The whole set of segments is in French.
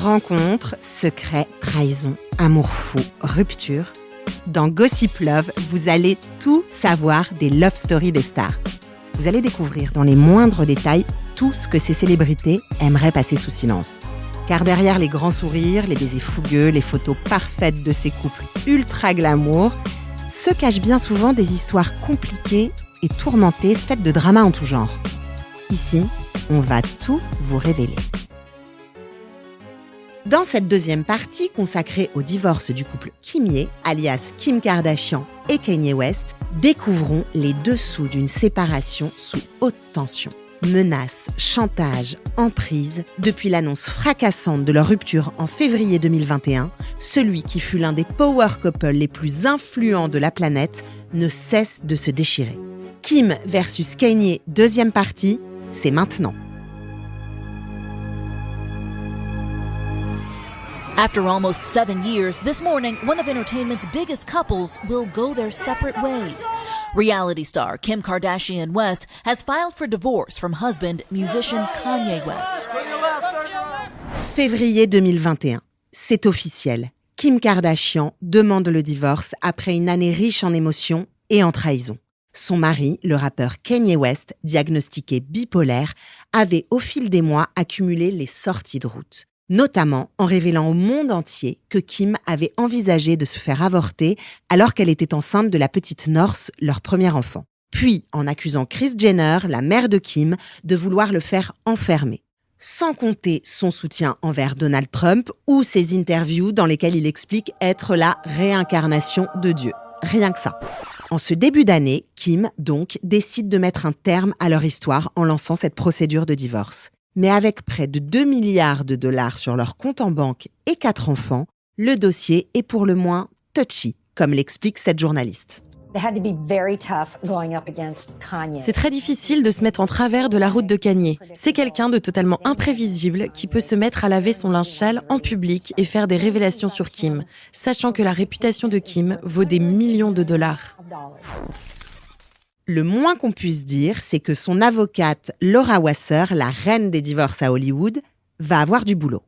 Rencontres, secrets, trahison, amour fou, rupture. Dans Gossip Love, vous allez tout savoir des love stories des stars. Vous allez découvrir dans les moindres détails tout ce que ces célébrités aimeraient passer sous silence. Car derrière les grands sourires, les baisers fougueux, les photos parfaites de ces couples ultra glamour, se cachent bien souvent des histoires compliquées et tourmentées faites de dramas en tout genre. Ici, on va tout vous révéler. Dans cette deuxième partie consacrée au divorce du couple Kimye, alias Kim Kardashian et Kanye West, découvrons les dessous d'une séparation sous haute tension. Menaces, chantage, emprise, depuis l'annonce fracassante de leur rupture en février 2021, celui qui fut l'un des power couples les plus influents de la planète ne cesse de se déchirer. Kim versus Kanye, deuxième partie, c'est maintenant. After almost 7 years, this morning, one of entertainment's biggest couples will go their separate ways. Reality star Kim Kardashian West has filed for divorce from husband, musician Kanye West. Février 2021, c'est officiel. Kim Kardashian demande le divorce après une année riche en émotions et en trahison. Son mari, le rappeur Kanye West, diagnostiqué bipolaire, avait au fil des mois accumulé les sorties de route. Notamment en révélant au monde entier que Kim avait envisagé de se faire avorter alors qu'elle était enceinte de la petite North, leur premier enfant. Puis en accusant Kris Jenner, la mère de Kim, de vouloir le faire enfermer. Sans compter son soutien envers Donald Trump ou ses interviews dans lesquelles il explique être la réincarnation de Dieu. Rien que ça. En ce début d'année, Kim, donc, décide de mettre un terme à leur histoire en lançant cette procédure de divorce. Mais avec près de 2 milliards de dollars sur leur compte en banque et 4 enfants, le dossier est pour le moins touchy, comme l'explique cette journaliste. C'est très difficile de se mettre en travers de la route de Kanye. C'est quelqu'un de totalement imprévisible qui peut se mettre à laver son linge sale en public et faire des révélations sur Kim, sachant que la réputation de Kim vaut des millions de dollars. Le moins qu'on puisse dire, c'est que son avocate Laura Wasser, la reine des divorces à Hollywood, va avoir du boulot.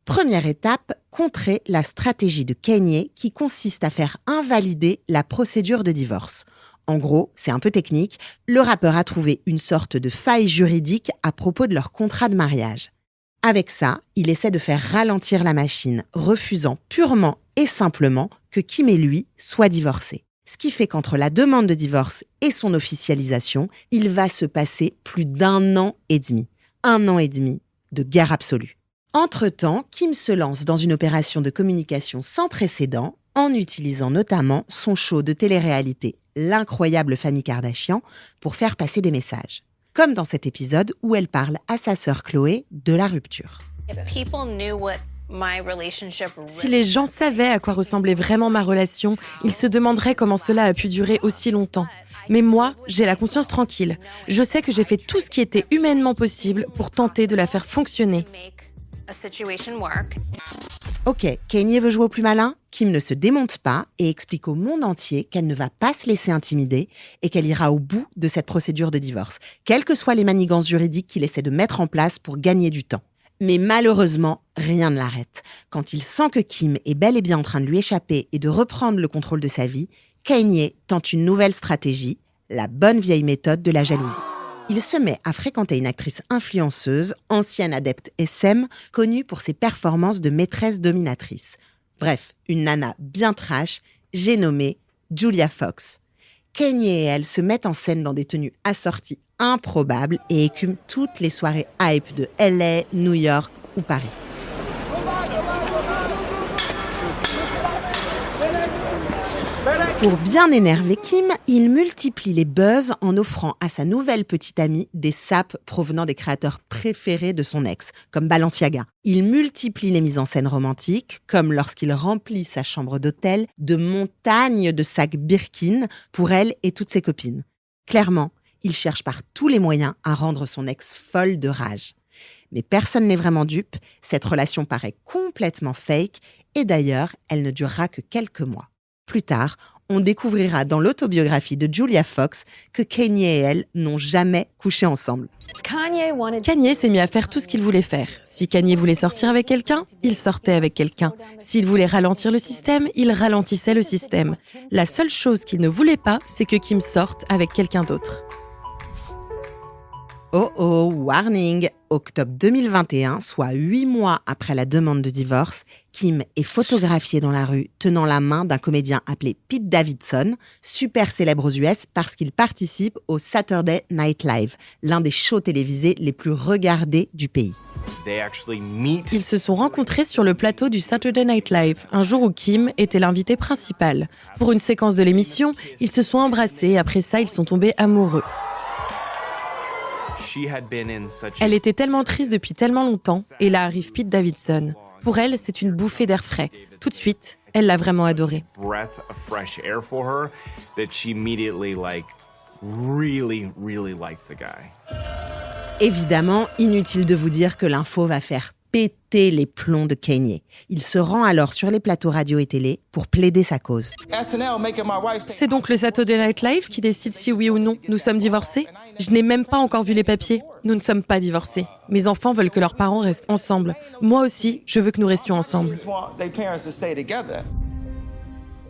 Première étape, contrer la stratégie de Kanye qui consiste à faire invalider la procédure de divorce. En gros, c'est un peu technique, le rappeur a trouvé une sorte de faille juridique à propos de leur contrat de mariage. Avec ça, il essaie de faire ralentir la machine, refusant purement et simplement que Kim et lui soient divorcés. Ce qui fait qu'entre la demande de divorce et son officialisation, il va se passer plus d'1 an et demi. 1 an et demi de guerre absolue. Entre-temps, Kim se lance dans une opération de communication sans précédent en utilisant notamment son show de télé-réalité L'incroyable famille Kardashian pour faire passer des messages. Comme dans cet épisode où elle parle à sa sœur Khloé de la rupture. Si les gens savaient à quoi ressemblait vraiment ma relation, ils se demanderaient comment cela a pu durer aussi longtemps. Mais moi, j'ai la conscience tranquille. Je sais que j'ai fait tout ce qui était humainement possible pour tenter de la faire fonctionner. Ok, Kanye veut jouer au plus malin. Kim ne se démonte pas et explique au monde entier qu'elle ne va pas se laisser intimider et qu'elle ira au bout de cette procédure de divorce, quelles que soient les manigances juridiques qu'il essaie de mettre en place pour gagner du temps. Mais malheureusement, rien ne l'arrête. Quand il sent que Kim est bel et bien en train de lui échapper et de reprendre le contrôle de sa vie, Kanye tente une nouvelle stratégie, la bonne vieille méthode de la jalousie. Il se met à fréquenter une actrice influenceuse, ancienne adepte SM, connue pour ses performances de maîtresse dominatrice. Bref, une nana bien trash, j'ai nommé Julia Fox. Kanye et elle se mettent en scène dans des tenues assorties improbables et écument toutes les soirées hype de LA, New York ou Paris. Pour bien énerver Kim, il multiplie les buzz en offrant à sa nouvelle petite amie des sapes provenant des créateurs préférés de son ex, comme Balenciaga. Il multiplie les mises en scène romantiques, comme lorsqu'il remplit sa chambre d'hôtel de montagnes de sacs Birkin pour elle et toutes ses copines. Clairement, il cherche par tous les moyens à rendre son ex folle de rage. Mais personne n'est vraiment dupe, cette relation paraît complètement fake et d'ailleurs, elle ne durera que quelques mois. Plus tard, on découvrira dans l'autobiographie de Julia Fox que Kanye et elle n'ont jamais couché ensemble. Kanye s'est mis à faire tout ce qu'il voulait faire. Si Kanye voulait sortir avec quelqu'un, il sortait avec quelqu'un. S'il voulait ralentir le système, il ralentissait le système. La seule chose qu'il ne voulait pas, c'est que Kim sorte avec quelqu'un d'autre. Oh oh, warning! Octobre 2021, soit 8 mois après la demande de divorce, Kim est photographiée dans la rue tenant la main d'un comédien appelé Pete Davidson, super célèbre aux US parce qu'il participe au Saturday Night Live, l'un des shows télévisés les plus regardés du pays. Ils se sont rencontrés sur le plateau du Saturday Night Live, un jour où Kim était l'invité principal. Pour une séquence de l'émission, ils se sont embrassés et après ça, ils sont tombés amoureux. Elle était tellement triste depuis tellement longtemps, et là arrive Pete Davidson. Pour elle, c'est une bouffée d'air frais. Tout de suite, elle l'a vraiment adoré. Évidemment, inutile de vous dire que l'info va faire péter les plombs de Kanye. Il se rend alors sur les plateaux radio et télé pour plaider sa cause. C'est donc le Saturday Night Live qui décide si oui ou non nous sommes divorcés ? Je n'ai même pas encore vu les papiers. Nous ne sommes pas divorcés. Mes enfants veulent que leurs parents restent ensemble. Moi aussi, je veux que nous restions ensemble.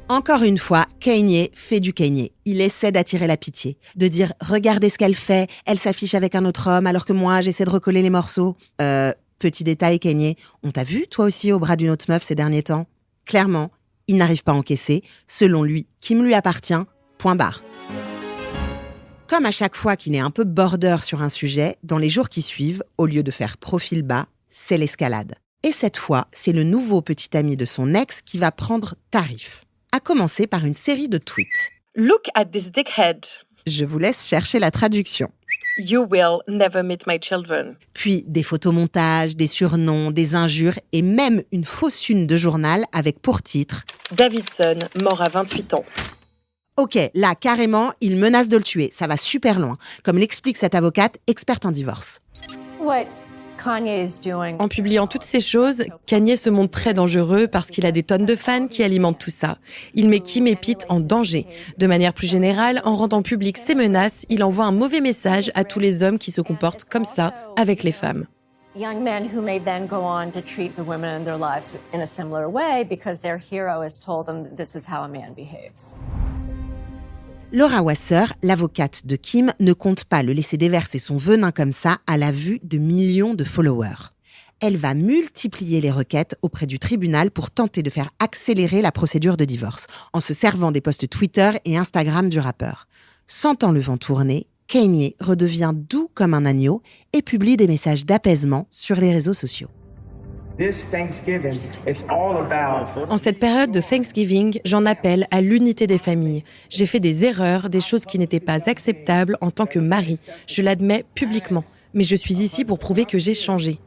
Encore une fois, Kanye fait du Kanye. Il essaie d'attirer la pitié, de dire « Regardez ce qu'elle fait, elle s'affiche avec un autre homme alors que moi, j'essaie de recoller les morceaux. » Petit détail, Kanye, on t'a vu, toi aussi, au bras d'une autre meuf ces derniers temps ? Clairement, il n'arrive pas à encaisser. Selon lui, Kim lui appartient, point barre. Comme à chaque fois qu'il est un peu border sur un sujet, dans les jours qui suivent, au lieu de faire profil bas, c'est l'escalade. Et cette fois, c'est le nouveau petit ami de son ex qui va prendre tarif. À commencer par une série de tweets. Look at this dickhead. Je vous laisse chercher la traduction. You will never meet my children. Puis des photomontages, des surnoms, des injures et même une fausse une de journal avec pour titre Davidson, mort à 28 ans. Ok, là, carrément, il menace de le tuer. Ça va super loin, comme l'explique cette avocate experte en divorce. En publiant toutes ces choses, Kanye se montre très dangereux parce qu'il a des tonnes de fans qui alimentent tout ça. Il met Kim et Pete en danger. De manière plus générale, en rendant public ses menaces, il envoie un mauvais message à tous les hommes qui se comportent comme ça avec les femmes. Young men who may then go on to treat the women in their lives in a similar way because their hero has told them that this is how a man behaves. Laura Wasser, l'avocate de Kim, ne compte pas le laisser déverser son venin comme ça à la vue de millions de followers. Elle va multiplier les requêtes auprès du tribunal pour tenter de faire accélérer la procédure de divorce, en se servant des posts Twitter et Instagram du rappeur. Sentant le vent tourner, Kanye redevient doux comme un agneau et publie des messages d'apaisement sur les réseaux sociaux. En cette période de Thanksgiving, j'en appelle à l'unité des familles. J'ai fait des erreurs, des choses qui n'étaient pas acceptables en tant que mari. Je l'admets publiquement. Mais je suis ici pour prouver que j'ai changé.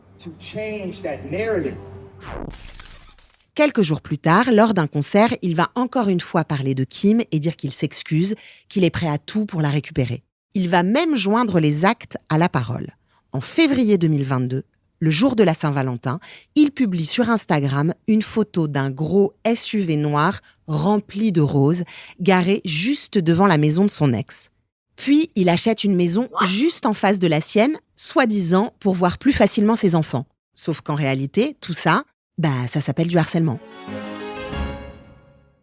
Quelques jours plus tard, lors d'un concert, il va encore une fois parler de Kim et dire qu'il s'excuse, qu'il est prêt à tout pour la récupérer. Il va même joindre les actes à la parole. En février 2022, le jour de la Saint-Valentin, il publie sur Instagram une photo d'un gros SUV noir rempli de roses, garé juste devant la maison de son ex. Puis, il achète une maison juste en face de la sienne, soi-disant pour voir plus facilement ses enfants. Sauf qu'en réalité, tout ça, ça s'appelle du harcèlement.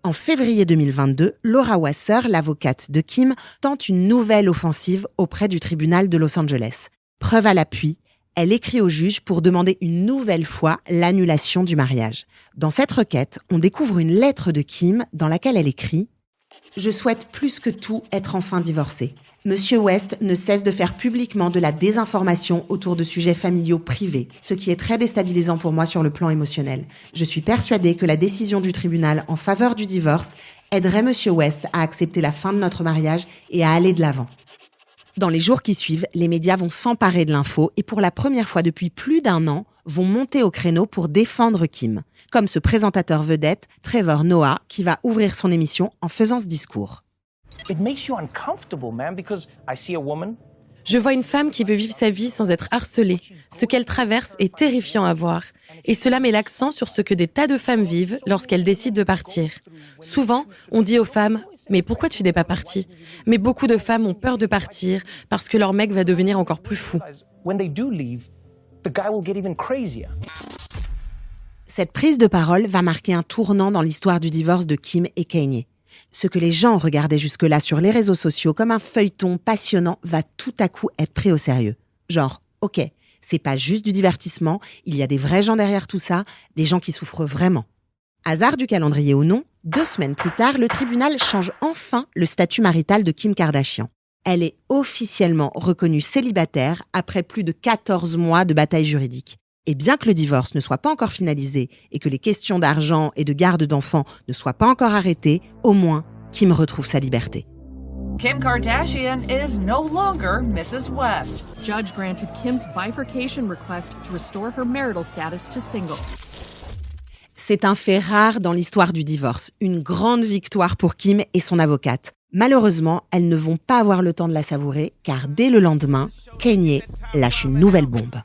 En février 2022, Laura Wasser, l'avocate de Kim, tente une nouvelle offensive auprès du tribunal de Los Angeles. Preuve à l'appui, elle écrit au juge pour demander une nouvelle fois l'annulation du mariage. Dans cette requête, on découvre une lettre de Kim dans laquelle elle écrit « Je souhaite plus que tout être enfin divorcée. Monsieur West ne cesse de faire publiquement de la désinformation autour de sujets familiaux privés, ce qui est très déstabilisant pour moi sur le plan émotionnel. Je suis persuadée que la décision du tribunal en faveur du divorce aiderait Monsieur West à accepter la fin de notre mariage et à aller de l'avant. » Dans les jours qui suivent, les médias vont s'emparer de l'info et pour la première fois depuis plus d'1 an, vont monter au créneau pour défendre Kim. Comme ce présentateur vedette, Trevor Noah, qui va ouvrir son émission en faisant ce discours. Je vois une femme qui veut vivre sa vie sans être harcelée. Ce qu'elle traverse est terrifiant à voir. Et cela met l'accent sur ce que des tas de femmes vivent lorsqu'elles décident de partir. Souvent, on dit aux femmes « Mais pourquoi tu n'es pas partie ?» Mais beaucoup de femmes ont peur de partir parce que leur mec va devenir encore plus fou. Cette prise de parole va marquer un tournant dans l'histoire du divorce de Kim et Kanye. Ce que les gens regardaient jusque-là sur les réseaux sociaux comme un feuilleton passionnant va tout à coup être pris au sérieux. Genre, ok, c'est pas juste du divertissement, il y a des vrais gens derrière tout ça, des gens qui souffrent vraiment. Hasard du calendrier ou non, 2 semaines plus tard, le tribunal change enfin le statut marital de Kim Kardashian. Elle est officiellement reconnue célibataire après plus de 14 mois de bataille juridique. Et bien que le divorce ne soit pas encore finalisé et que les questions d'argent et de garde d'enfants ne soient pas encore arrêtées, au moins, Kim retrouve sa liberté. Kim Kardashian is no longer Mrs. West. Judge granted Kim's bifurcation request to restore her marital status to single. C'est un fait rare dans l'histoire du divorce, une grande victoire pour Kim et son avocate. Malheureusement, elles ne vont pas avoir le temps de la savourer, car dès le lendemain, Kanye lâche une nouvelle bombe.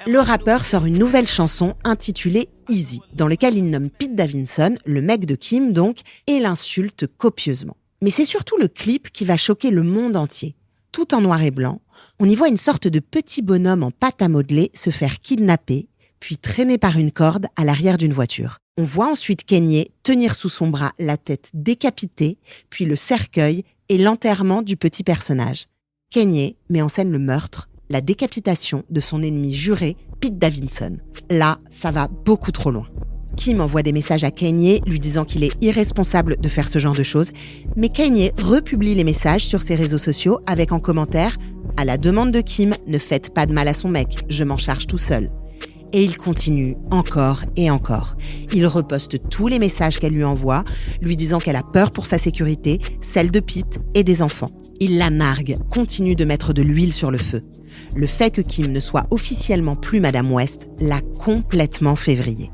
Le rappeur sort une nouvelle chanson intitulée Easy, dans laquelle il nomme Pete Davidson, le mec de Kim donc, et l'insulte copieusement. Mais c'est surtout le clip qui va choquer le monde entier. Tout en noir et blanc, on y voit une sorte de petit bonhomme en pâte à modeler se faire kidnapper, puis traîné par une corde à l'arrière d'une voiture. On voit ensuite Kanye tenir sous son bras la tête décapitée, puis le cercueil et l'enterrement du petit personnage. Kanye met en scène le meurtre, la décapitation de son ennemi juré, Pete Davidson. Là, ça va beaucoup trop loin. Kim envoie des messages à Kanye lui disant qu'il est irresponsable de faire ce genre de choses, mais Kanye republie les messages sur ses réseaux sociaux avec en commentaire « À la demande de Kim, ne faites pas de mal à son mec, je m'en charge tout seul ». Et il continue encore et encore. Il reposte tous les messages qu'elle lui envoie, lui disant qu'elle a peur pour sa sécurité, celle de Pete et des enfants. Il la nargue, continue de mettre de l'huile sur le feu. Le fait que Kim ne soit officiellement plus Madame West l'a complètement fait vriller.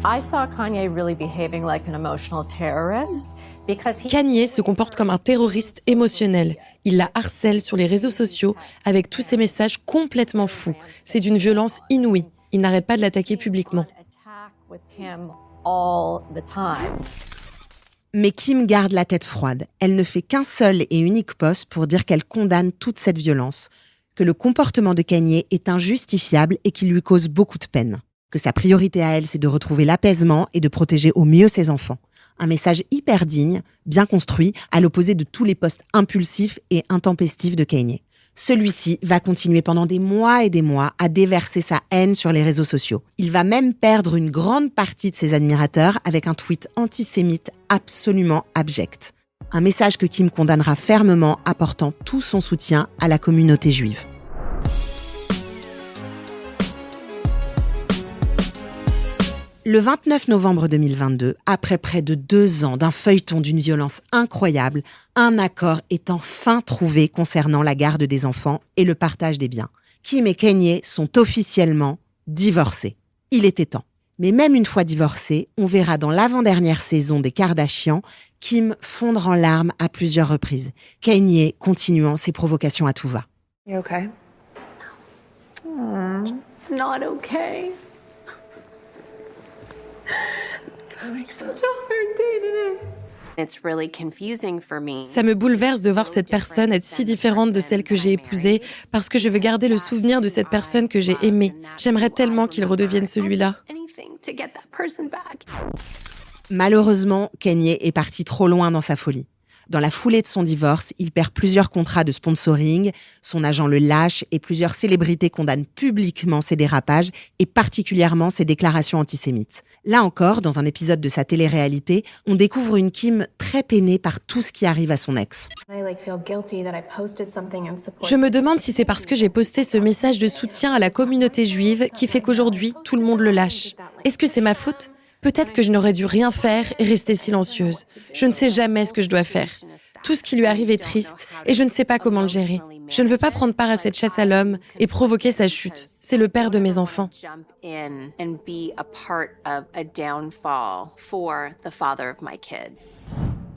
I saw Kanye really behaving like an emotional terrorist because he... Kanye se comporte comme un terroriste émotionnel. Il la harcèle sur les réseaux sociaux avec tous ses messages complètement fous. C'est d'une violence inouïe. Il n'arrête pas de l'attaquer publiquement. Mais Kim garde la tête froide. Elle ne fait qu'un seul et unique post pour dire qu'elle condamne toute cette violence, que le comportement de Kanye est injustifiable et qu'il lui cause beaucoup de peine, que sa priorité à elle, c'est de retrouver l'apaisement et de protéger au mieux ses enfants. Un message hyper digne, bien construit, à l'opposé de tous les posts impulsifs et intempestifs de Kanye. Celui-ci va continuer pendant des mois et des mois à déverser sa haine sur les réseaux sociaux. Il va même perdre une grande partie de ses admirateurs avec un tweet antisémite absolument abject. Un message que Kim condamnera fermement, apportant tout son soutien à la communauté juive. Le 29 novembre 2022, après près de 2 ans d'un feuilleton d'une violence incroyable, un accord est enfin trouvé concernant la garde des enfants et le partage des biens. Kim et Kanye sont officiellement divorcés. Il était temps. Mais même une fois divorcés, on verra dans l'avant-dernière saison des Kardashians Kim fondre en larmes à plusieurs reprises. Kanye continuant ses provocations à tout va. You okay? No. Not okay. Ça me bouleverse de voir cette personne être si différente de celle que j'ai épousée parce que je veux garder le souvenir de cette personne que j'ai aimée. J'aimerais tellement qu'il redevienne celui-là. Malheureusement, Kanye est parti trop loin dans sa folie. Dans la foulée de son divorce, il perd plusieurs contrats de sponsoring, son agent le lâche et plusieurs célébrités condamnent publiquement ses dérapages et particulièrement ses déclarations antisémites. Là encore, dans un épisode de sa télé-réalité, on découvre une Kim très peinée par tout ce qui arrive à son ex. Je me demande si c'est parce que j'ai posté ce message de soutien à la communauté juive qui fait qu'aujourd'hui, tout le monde le lâche. Est-ce que c'est ma faute ? Peut-être que je n'aurais dû rien faire et rester silencieuse. Je ne sais jamais ce que je dois faire. Tout ce qui lui arrive est triste et je ne sais pas comment le gérer. Je ne veux pas prendre part à cette chasse à l'homme et provoquer sa chute. C'est le père de mes enfants.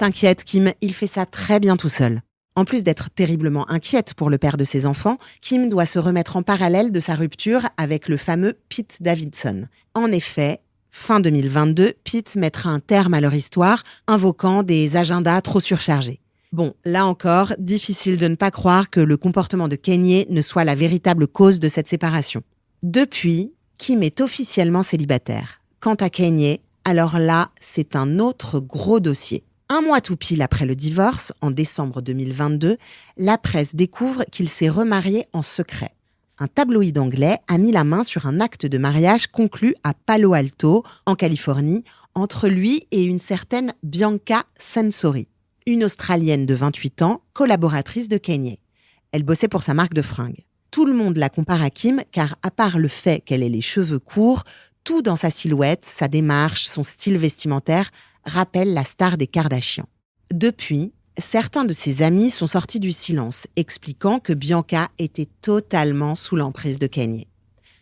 T'inquiète, Kim, il fait ça très bien tout seul. En plus d'être terriblement inquiète pour le père de ses enfants, Kim doit se remettre en parallèle de sa rupture avec le fameux Pete Davidson. En effet, fin 2022, Pete mettra un terme à leur histoire, invoquant des agendas trop surchargés. Bon, là encore, difficile de ne pas croire que le comportement de Kanye ne soit la véritable cause de cette séparation. Depuis, Kim est officiellement célibataire. Quant à Kanye, alors là, c'est un autre gros dossier. Un mois tout pile après le divorce, en décembre 2022, la presse découvre qu'il s'est remarié en secret. Un tabloïd anglais a mis la main sur un acte de mariage conclu à Palo Alto, en Californie, entre lui et une certaine Bianca Censori, une Australienne de 28 ans, collaboratrice de Kanye. Elle bossait pour sa marque de fringues. Tout le monde la compare à Kim, car à part le fait qu'elle ait les cheveux courts, tout dans sa silhouette, sa démarche, son style vestimentaire rappelle la star des Kardashian. Depuis, certains de ses amis sont sortis du silence, expliquant que Bianca était totalement sous l'emprise de Kanye.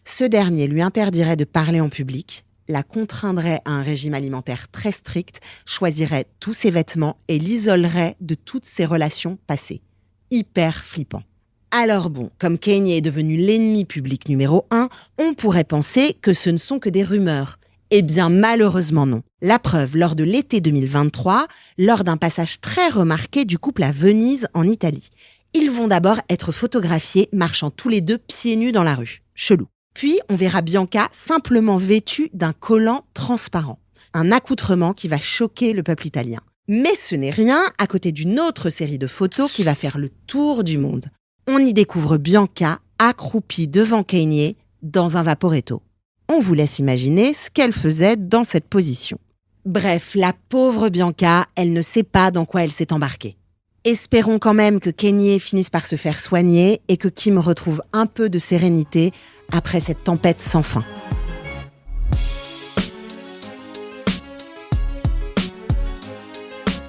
Ce dernier lui interdirait de parler en public, la contraindrait à un régime alimentaire très strict, choisirait tous ses vêtements et l'isolerait de toutes ses relations passées. Hyper flippant. Alors bon, comme Kanye est devenu l'ennemi public numéro 1, on pourrait penser que ce ne sont que des rumeurs. Eh bien, malheureusement non. La preuve, lors de l'été 2023, lors d'un passage très remarqué du couple à Venise, en Italie. Ils vont d'abord être photographiés marchant tous les deux pieds nus dans la rue. Chelou. Puis, on verra Bianca simplement vêtue d'un collant transparent. Un accoutrement qui va choquer le peuple italien. Mais ce n'est rien à côté d'une autre série de photos qui va faire le tour du monde. On y découvre Bianca accroupie devant Kanye dans un vaporetto. On vous laisse imaginer ce qu'elle faisait dans cette position. Bref, la pauvre Bianca, elle ne sait pas dans quoi elle s'est embarquée. Espérons quand même que Kanye finisse par se faire soigner et que Kim retrouve un peu de sérénité après cette tempête sans fin.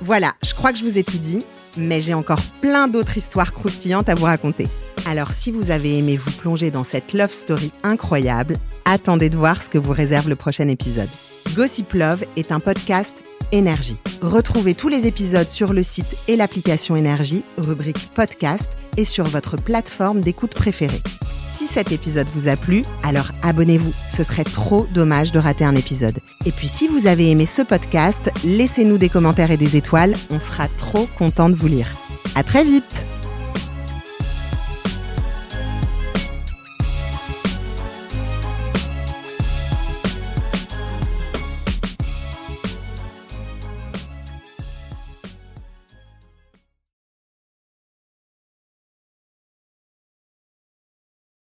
Voilà, je crois que je vous ai tout dit, mais j'ai encore plein d'autres histoires croustillantes à vous raconter. Alors si vous avez aimé vous plonger dans cette love story incroyable, attendez de voir ce que vous réserve le prochain épisode. Gossip Love est un podcast Énergie. Retrouvez tous les épisodes sur le site et l'application Énergie, rubrique podcast, et sur votre plateforme d'écoute préférée. Si cet épisode vous a plu, alors abonnez-vous. Ce serait trop dommage de rater un épisode. Et puis si vous avez aimé ce podcast, laissez-nous des commentaires et des étoiles. On sera trop content de vous lire. À très vite!